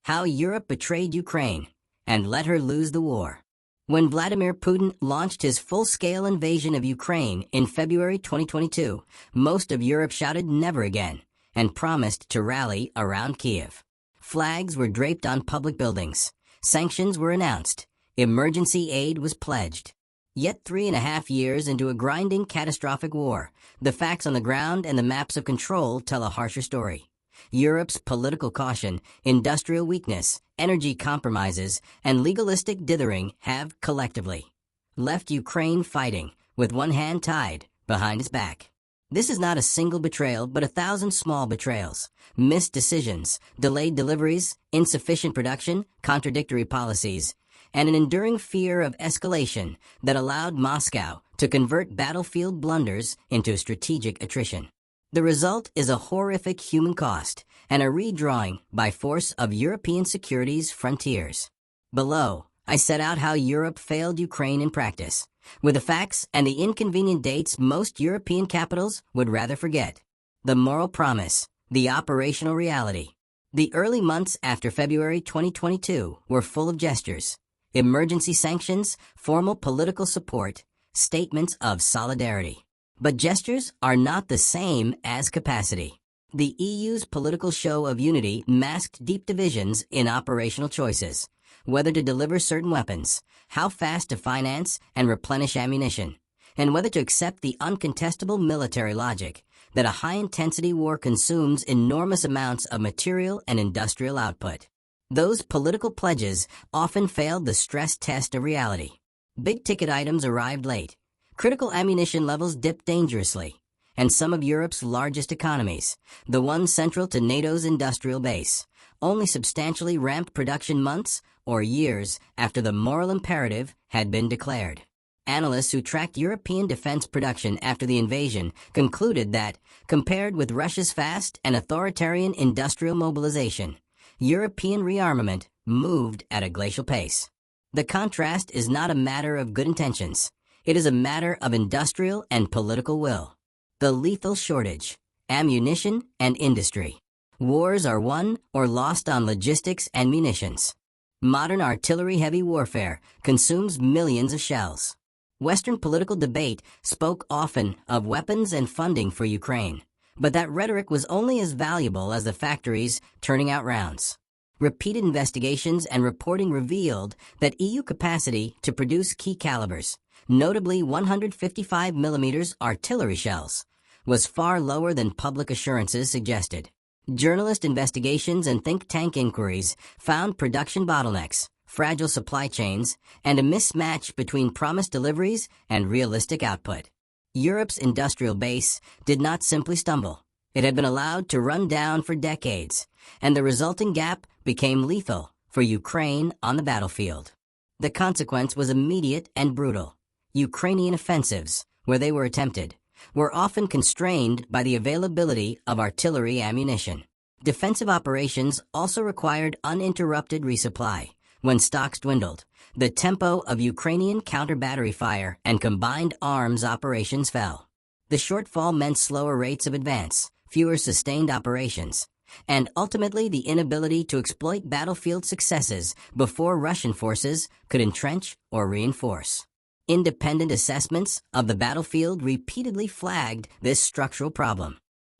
How Europe betrayed Ukraine and let her lose the war. When Vladimir Putin launched his full-scale invasion of Ukraine in February 2022, most of Europe shouted never again and promised to rally around Kiev. Flags were draped on public buildings. Sanctions were announced. Emergency aid was pledged. Yet 3.5 years into a grinding, catastrophic war, the facts on the ground and the maps of control tell a harsher story. Europe's political caution, industrial weakness, energy compromises, and legalistic dithering have, collectively, left Ukraine fighting, with one hand tied behind its back. This is not a single betrayal, but 1,000 small betrayals. Missed decisions, delayed deliveries, insufficient production, contradictory policies, and an enduring fear of escalation that allowed Moscow to convert battlefield blunders into strategic attrition. The result is a horrific human cost and a redrawing by force of European security's frontiers. Below, I set out how Europe failed Ukraine in practice, with the facts and the inconvenient dates most European capitals would rather forget. The moral promise, the operational reality. The early months after February 2022 were full of gestures, emergency sanctions, formal political support, statements of solidarity. But gestures are not the same as capacity. The EU's political show of unity masked deep divisions in operational choices, whether to deliver certain weapons, how fast to finance and replenish ammunition, and whether to accept the uncontestable military logic that a high-intensity war consumes enormous amounts of material and industrial output. Those political pledges often failed the stress test of reality. Big-ticket items arrived late. Critical ammunition levels dipped dangerously, and some of Europe's largest economies, the ones central to NATO's industrial base, only substantially ramped production months or years after the moral imperative had been declared. Analysts who tracked European defense production after the invasion concluded that, compared with Russia's fast and authoritarian industrial mobilization, European rearmament moved at a glacial pace. The contrast is not a matter of good intentions. It is a matter of industrial and political will. The lethal shortage, ammunition, and industry. Wars are won or lost on logistics and munitions. Modern artillery-heavy warfare consumes millions of shells. Western political debate spoke often of weapons and funding for Ukraine, but that rhetoric was only as valuable as the factories turning out rounds. Repeated investigations and reporting revealed that EU capacity to produce key calibers, notably 155mm artillery shells, was far lower than public assurances suggested. Journalist investigations and think tank inquiries found production bottlenecks, fragile supply chains, and a mismatch between promised deliveries and realistic output. Europe's industrial base did not simply stumble. It had been allowed to run down for decades, and the resulting gap became lethal for Ukraine on the battlefield. The consequence was immediate and brutal. Ukrainian offensives, where they were attempted, were often constrained by the availability of artillery ammunition. Defensive operations also required uninterrupted resupply. When stocks dwindled, the tempo of Ukrainian counter-battery fire and combined arms operations fell. The shortfall meant slower rates of advance, fewer sustained operations, and ultimately the inability to exploit battlefield successes before Russian forces could entrench or reinforce. Independent assessments of the battlefield repeatedly flagged this structural problem.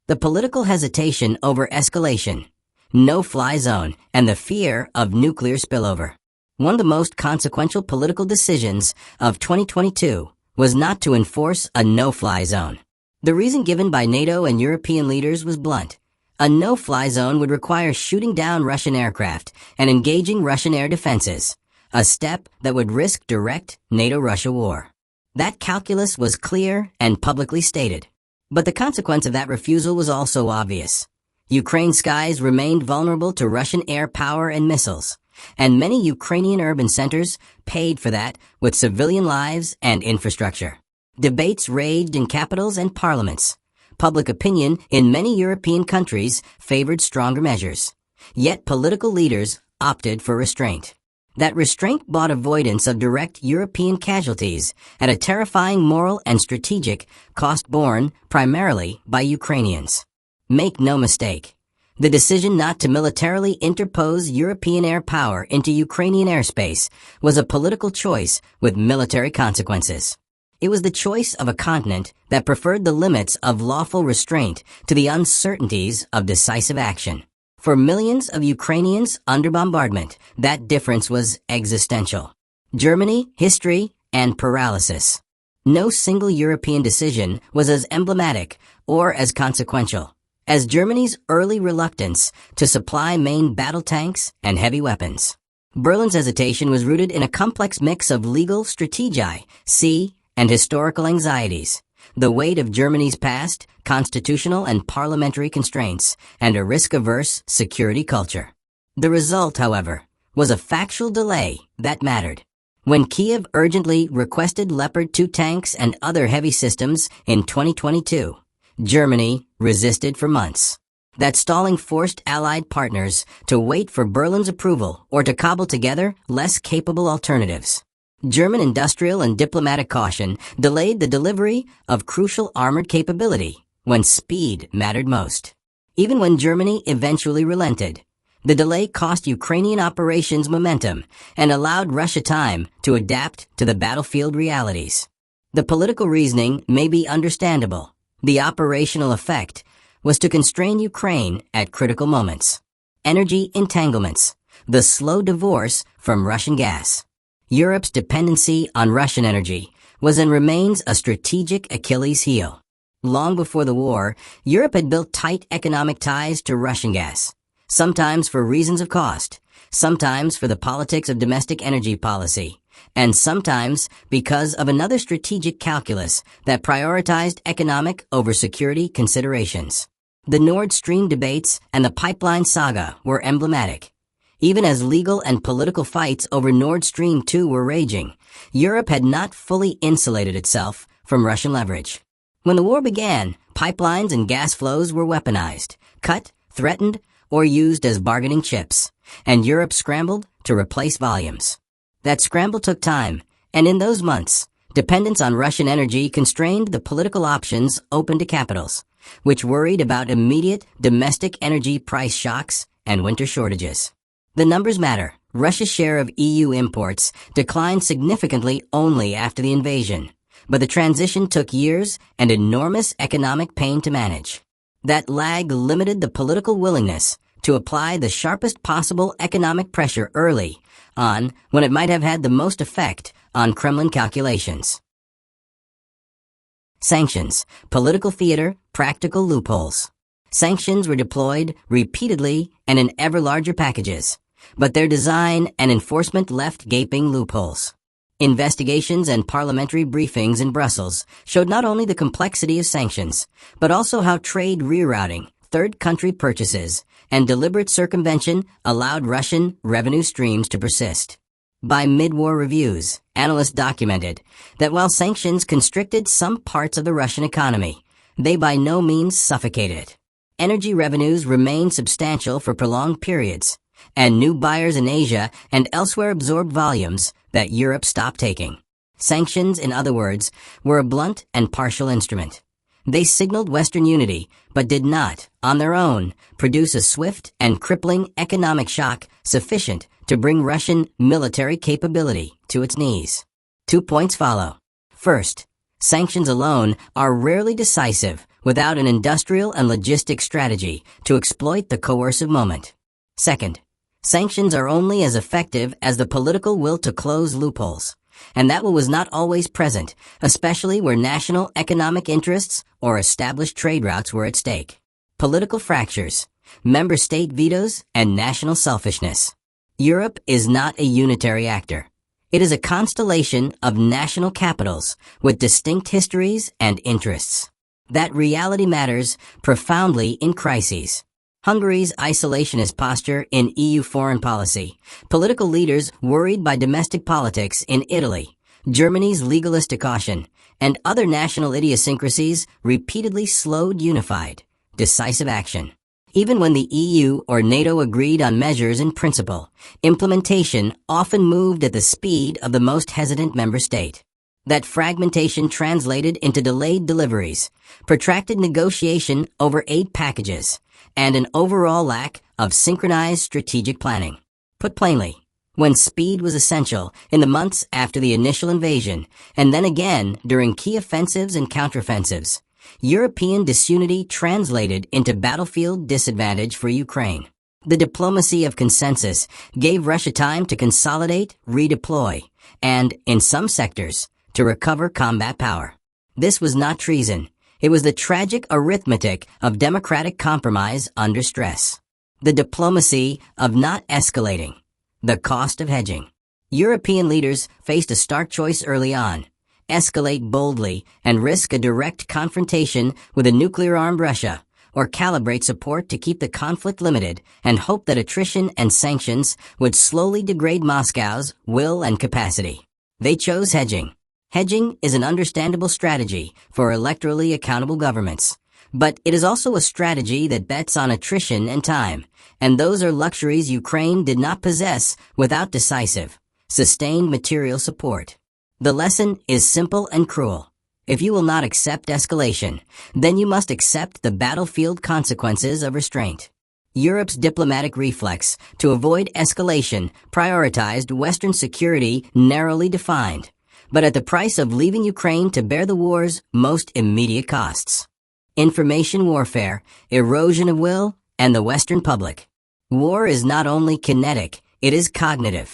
The political hesitation over escalation, no-fly zone, and the fear of nuclear spillover. One of the most consequential political decisions of 2022 was not to enforce a no-fly zone. The reason given by NATO and European leaders was blunt. A no-fly zone would require shooting down Russian aircraft and engaging Russian air defenses, a step that would risk direct NATO-Russia war. That calculus was clear and publicly stated. But the consequence of that refusal was also obvious. Ukraine's skies remained vulnerable to Russian air power and missiles, and many Ukrainian urban centers paid for that with civilian lives and infrastructure. Debates raged in capitals and parliaments. Public opinion in many European countries favored stronger measures. Yet political leaders opted for restraint. That restraint bought avoidance of direct European casualties at a terrifying moral and strategic cost borne primarily by Ukrainians. Make no mistake, The decision not to militarily interpose European air power into Ukrainian airspace was a political choice with military consequences. It was the choice of a continent that preferred the limits of lawful restraint to the uncertainties of decisive action. For millions of Ukrainians under bombardment, that difference was existential. Germany, history, and paralysis. No single European decision was as emblematic or as consequential as Germany's early reluctance to supply main battle tanks and heavy weapons. Berlin's hesitation was rooted in a complex mix of legal strategy, and historical anxieties, the weight of Germany's past, constitutional and parliamentary constraints, and a risk-averse security culture. The result, however, was a factual delay that mattered. When Kiev urgently requested Leopard 2 tanks and other heavy systems in 2022, Germany resisted for months. That stalling forced Allied partners to wait for Berlin's approval or to cobble together less capable alternatives. German industrial and diplomatic caution delayed the delivery of crucial armored capability when speed mattered most. Even when Germany eventually relented, the delay cost Ukrainian operations momentum and allowed Russia time to adapt to the battlefield realities. The political reasoning may be understandable. The operational effect was to constrain Ukraine at critical moments. Energy entanglements, the slow divorce from Russian gas. Europe's dependency on Russian energy was and remains a strategic Achilles heel. Long before the war, Europe had built tight economic ties to Russian gas, sometimes for reasons of cost, sometimes for the politics of domestic energy policy, and sometimes because of another strategic calculus that prioritized economic over security considerations. The Nord Stream debates and the pipeline saga were emblematic. Even as legal and political fights over Nord Stream 2 were raging, Europe had not fully insulated itself from Russian leverage. When the war began, pipelines and gas flows were weaponized, cut, threatened, or used as bargaining chips, and Europe scrambled to replace volumes. That scramble took time, and in those months, dependence on Russian energy constrained the political options open to capitals, which worried about immediate domestic energy price shocks and winter shortages. The numbers matter. Russia's share of EU imports declined significantly only after the invasion, but the transition took years and enormous economic pain to manage. That lag limited the political willingness to apply the sharpest possible economic pressure early on when it might have had the most effect on Kremlin calculations. Sanctions, political theater, practical loopholes. Sanctions were deployed repeatedly and in ever larger packages, but their design and enforcement left gaping loopholes. Investigations and parliamentary briefings in Brussels showed not only the complexity of sanctions, but also how trade rerouting, third-country purchases, and deliberate circumvention allowed Russian revenue streams to persist. By mid-war reviews, analysts documented that while sanctions constricted some parts of the Russian economy, they by no means suffocated it. Energy revenues remained substantial for prolonged periods, and new buyers in Asia and elsewhere absorbed volumes that Europe stopped taking. Sanctions, in other words, were a blunt and partial instrument. They signaled Western unity, but did not, on their own, produce a swift and crippling economic shock sufficient to bring Russian military capability to its knees. 2 points follow. First, sanctions alone are rarely decisive without an industrial and logistic strategy to exploit the coercive moment. Second, sanctions are only as effective as the political will to close loopholes, and that will was not always present, especially where national economic interests or established trade routes were at stake. Political fractures, member state vetoes, and national selfishness. Europe is not a unitary actor. It is a constellation of national capitals with distinct histories and interests. That reality matters profoundly in crises. Hungary's isolationist posture in EU foreign policy, political leaders worried by domestic politics in Italy, Germany's legalistic caution, and other national idiosyncrasies repeatedly slowed unified, decisive action. Even when the EU or NATO agreed on measures in principle, implementation often moved at the speed of the most hesitant member state. That fragmentation translated into delayed deliveries, protracted negotiation over aid packages, and an overall lack of synchronized strategic planning. Put plainly, when speed was essential in the months after the initial invasion, and then again during key offensives and counteroffensives, European disunity translated into battlefield disadvantage for Ukraine. The diplomacy of consensus gave Russia time to consolidate, redeploy, and, in some sectors, to recover combat power. This was not treason. It was the tragic arithmetic of democratic compromise under stress. The diplomacy of not escalating. The cost of hedging. European leaders faced a stark choice early on: escalate boldly and risk a direct confrontation with a nuclear-armed Russia, or calibrate support to keep the conflict limited and hope that attrition and sanctions would slowly degrade Moscow's will and capacity. They chose hedging. Hedging is an understandable strategy for electorally accountable governments, but it is also a strategy that bets on attrition and time, and those are luxuries Ukraine did not possess without decisive, sustained material support. The lesson is simple and cruel. If you will not accept escalation, then you must accept the battlefield consequences of restraint. Europe's diplomatic reflex to avoid escalation prioritized Western security narrowly defined, but at the price of leaving Ukraine to bear the war's most immediate costs: information warfare, erosion of will, and the Western public. War is not only kinetic, it is cognitive.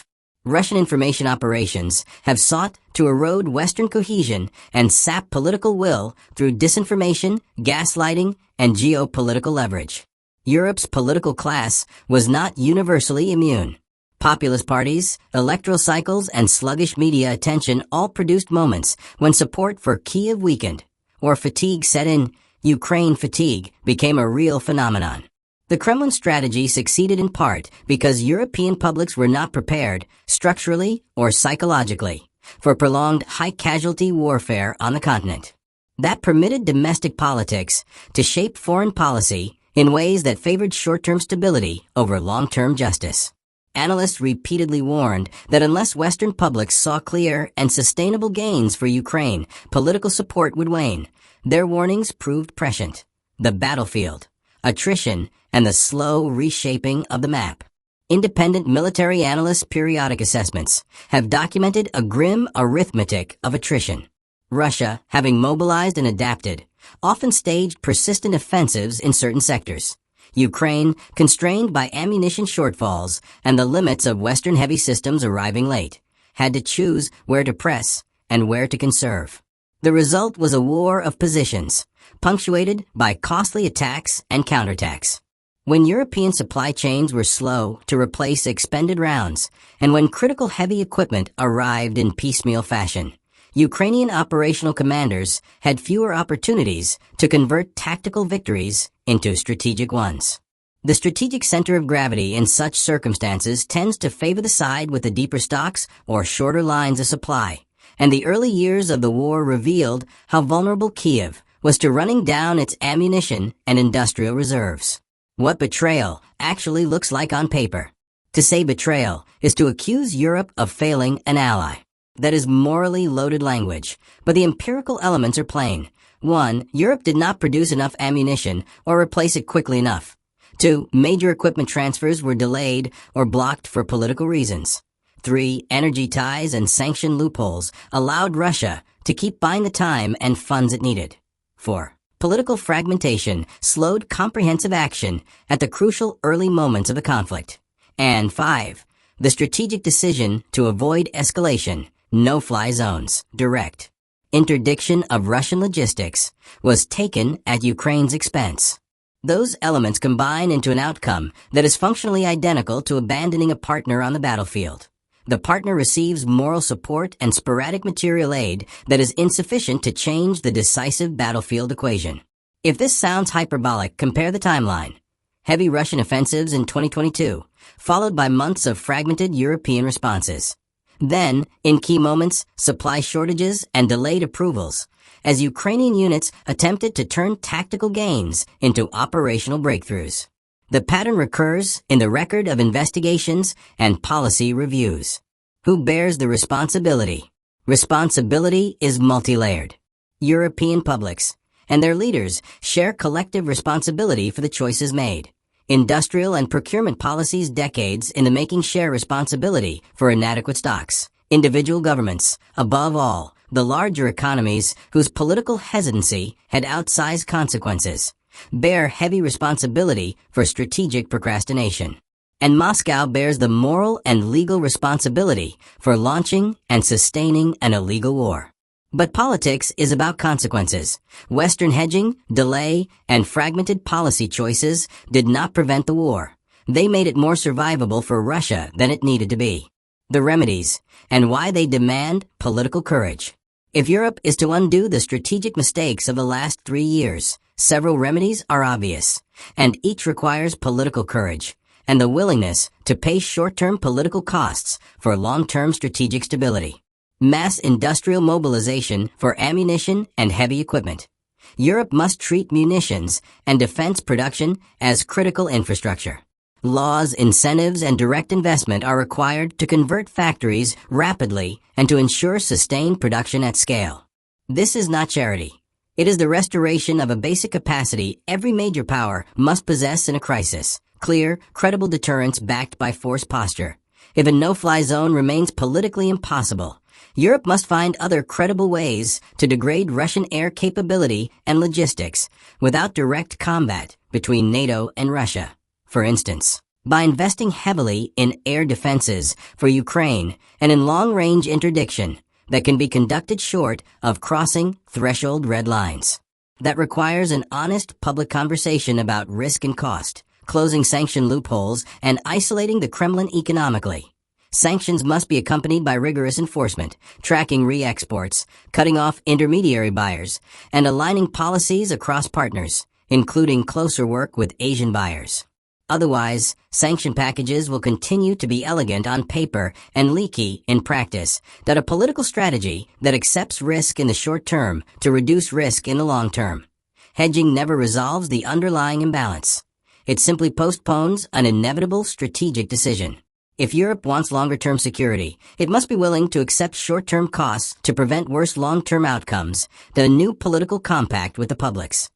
Russian information operations have sought to erode Western cohesion and sap political will through disinformation, gaslighting, and geopolitical leverage. Europe's political class was not universally immune. Populist parties, electoral cycles, and sluggish media attention all produced moments when support for Kyiv weakened, or fatigue set in. Ukraine fatigue became a real phenomenon. The Kremlin strategy succeeded in part because European publics were not prepared, structurally or psychologically, for prolonged high-casualty warfare on the continent. That permitted domestic politics to shape foreign policy in ways that favored short-term stability over long-term justice. Analysts repeatedly warned that unless Western publics saw clear and sustainable gains for Ukraine, political support would wane. Their warnings proved prescient. The battlefield, attrition, and the slow reshaping of the map. Independent military analysts' periodic assessments have documented a grim arithmetic of attrition. Russia, having mobilized and adapted, often staged persistent offensives in certain sectors. Ukraine, constrained by ammunition shortfalls and the limits of Western heavy systems arriving late, had to choose where to press and where to conserve. The result was a war of positions, punctuated by costly attacks and counterattacks. When European supply chains were slow to replace expended rounds, and when critical heavy equipment arrived in piecemeal fashion, Ukrainian operational commanders had fewer opportunities to convert tactical victories into strategic ones. The strategic center of gravity in such circumstances tends to favor the side with the deeper stocks or shorter lines of supply, and the early years of the war revealed how vulnerable Kyiv was to running down its ammunition and industrial reserves. What betrayal actually looks like on paper. To say betrayal is to accuse Europe of failing an ally. That is morally loaded language, but the empirical elements are plain. 1. Europe did not produce enough ammunition or replace it quickly enough. 2. Major equipment transfers were delayed or blocked for political reasons. 3. Energy ties and sanction loopholes allowed Russia to keep buying the time and funds it needed. 4. Political fragmentation slowed comprehensive action at the crucial early moments of the conflict. And 5. The strategic decision to avoid escalation, no-fly zones, direct interdiction of Russian logistics, was taken at Ukraine's expense. Those elements combine into an outcome that is functionally identical to abandoning a partner on the battlefield. The partner receives moral support and sporadic material aid that is insufficient to change the decisive battlefield equation. If this sounds hyperbolic, compare the timeline. Heavy Russian offensives in 2022, followed by months of fragmented European responses. Then, in key moments, supply shortages and delayed approvals, as Ukrainian units attempted to turn tactical gains into operational breakthroughs. The pattern recurs in the record of investigations and policy reviews. Who bears the responsibility? Responsibility is multi-layered. European publics and their leaders share collective responsibility for the choices made. Industrial and procurement policies decades in the making share responsibility for inadequate stocks. Individual governments, above all, the larger economies whose political hesitancy had outsized consequences, bear heavy responsibility for strategic procrastination. And Moscow bears the moral and legal responsibility for launching and sustaining an illegal war. But politics is about consequences. Western hedging, delay, and fragmented policy choices did not prevent the war. They made it more survivable for Russia than it needed to be. The remedies, and why they demand political courage. If Europe is to undo the strategic mistakes of the last 3 years, several remedies are obvious, and each requires political courage and the willingness to pay short-term political costs for long-term strategic stability. Mass industrial mobilization for ammunition and heavy equipment. Europe must treat munitions and defense production as critical infrastructure. Laws, incentives, and direct investment are required to convert factories rapidly and to ensure sustained production at scale. This is not charity. It is the restoration of a basic capacity every major power must possess in a crisis. Clear, credible deterrence backed by force posture. If a no-fly zone remains politically impossible, Europe must find other credible ways to degrade Russian air capability and logistics without direct combat between NATO and Russia. For instance, by investing heavily in air defenses for Ukraine and in long-range interdiction that can be conducted short of crossing threshold red lines. That requires an honest public conversation about risk and cost, closing sanction loopholes, and isolating the Kremlin economically. Sanctions must be accompanied by rigorous enforcement, tracking re-exports, cutting off intermediary buyers, and aligning policies across partners, including closer work with Asian buyers. Otherwise, sanction packages will continue to be elegant on paper and leaky in practice, that a political strategy that accepts risk in the short term to reduce risk in the long term. Hedging never resolves the underlying imbalance. It simply postpones an inevitable strategic decision. If Europe wants longer-term security, it must be willing to accept short-term costs to prevent worse long-term outcomes than a new political compact with the publics.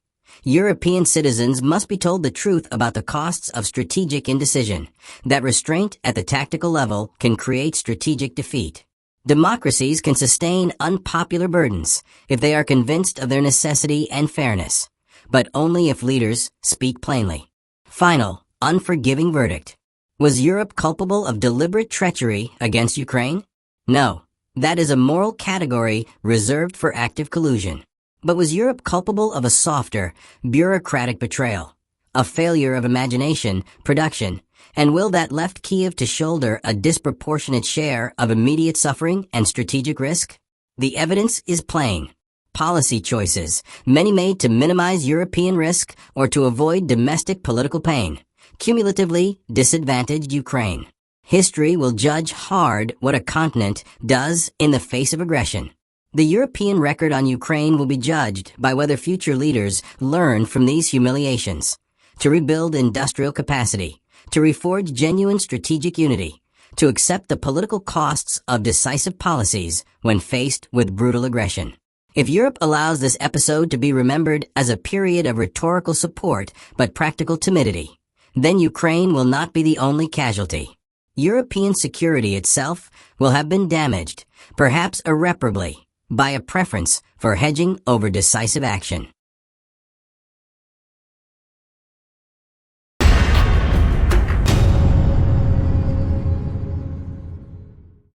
European citizens must be told the truth about the costs of strategic indecision, that restraint at the tactical level can create strategic defeat. Democracies can sustain unpopular burdens if they are convinced of their necessity and fairness, but only if leaders speak plainly. Final, unforgiving verdict. Was Europe culpable of deliberate treachery against Ukraine? No. That is a moral category reserved for active collusion. But was Europe culpable of a softer, bureaucratic betrayal? A failure of imagination, production, and will that left Kiev to shoulder a disproportionate share of immediate suffering and strategic risk? The evidence is plain. Policy choices, many made to minimize European risk or to avoid domestic political pain, cumulatively disadvantaged Ukraine. History will judge hard what a continent does in the face of aggression. The European record on Ukraine will be judged by whether future leaders learn from these humiliations, to rebuild industrial capacity, to reforge genuine strategic unity, to accept the political costs of decisive policies when faced with brutal aggression. If Europe allows this episode to be remembered as a period of rhetorical support but practical timidity, then Ukraine will not be the only casualty. European security itself will have been damaged, perhaps irreparably, by a preference for hedging over decisive action.